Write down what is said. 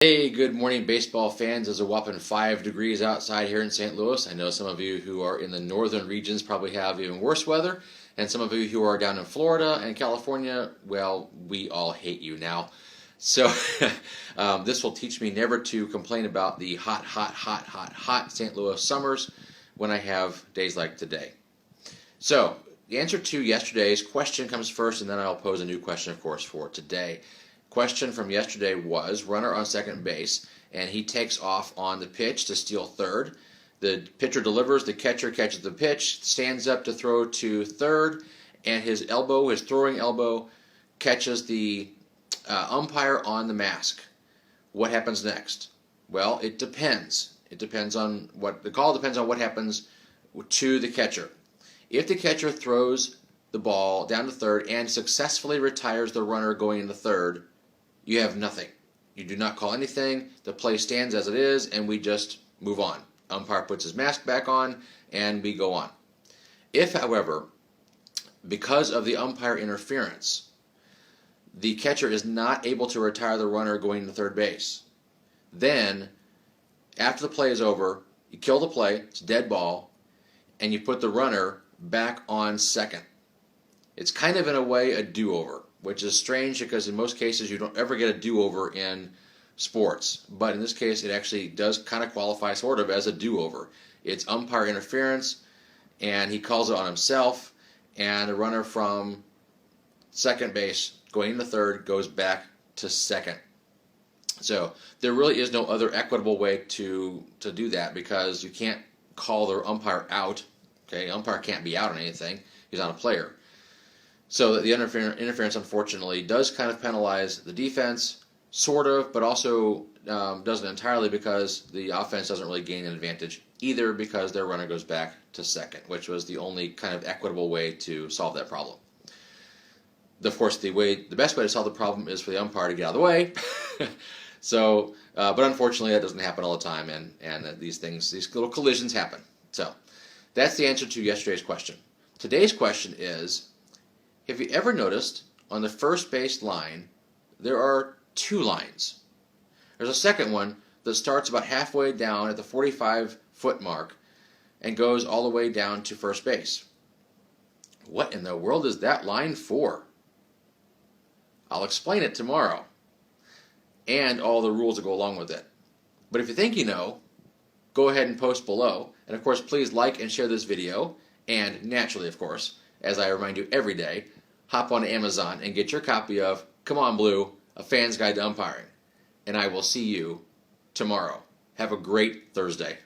Hey, good morning, baseball fans. There's a whopping 5 degrees outside here in St. Louis. I know some of you who are in the northern regions probably have even worse weather, and some of you who are down in Florida and California, well, we all hate you now. So, this will teach me never to complain about the hot St. Louis summers when I have days like today. So, the answer to yesterday's question comes first, and then I'll pose a new question, of course, for today. Question from yesterday was runner on second base, and he takes off on the pitch to steal third. The pitcher delivers, the catcher catches the pitch, stands up to throw to third, and his throwing elbow, catches the umpire on the mask. What happens next? Well, it depends. The call depends on what happens to the catcher. If the catcher throws the ball down to third and successfully retires the runner going into third, you have nothing. You do not call anything. The play stands as it is, and we just move on. Umpire puts his mask back on, and we go on. If, however, because of the umpire interference, the catcher is not able to retire the runner going to third base, then after the play is over, you kill the play, it's dead ball, and you put the runner back on second. It's kind of, in a way, a do-over, which is strange because in most cases you don't ever get a do-over in sports. But in this case, it actually does kind of qualify sort of as a do-over. It's umpire interference, and he calls it on himself, and the runner from second base going into third goes back to second. So there really is no other equitable way to do that, because you can't call the umpire out. Okay, the umpire can't be out on anything. He's not a player. So the interference, unfortunately, does kind of penalize the defense, sort of, but also doesn't entirely, because the offense doesn't really gain an advantage either, because their runner goes back to second, which was the only kind of equitable way to solve that problem. Of course, the best way to solve the problem is for the umpire to get out of the way. So, but unfortunately, that doesn't happen all the time, and these little collisions happen. So, that's the answer to yesterday's question. Today's question is, have you ever noticed on the first base line there are two lines? There's a second one that starts about halfway down at the 45-foot mark and goes all the way down to first base. What in the world is that line for? I'll explain it tomorrow, and all the rules that go along with it. But if you think you know, go ahead and post below. And of course, please like and share this video. And naturally, of course, as I remind you every day, hop on Amazon and get your copy of Come On Blue, A Fan's Guide to Umpiring. And I will see you tomorrow. Have a great Thursday.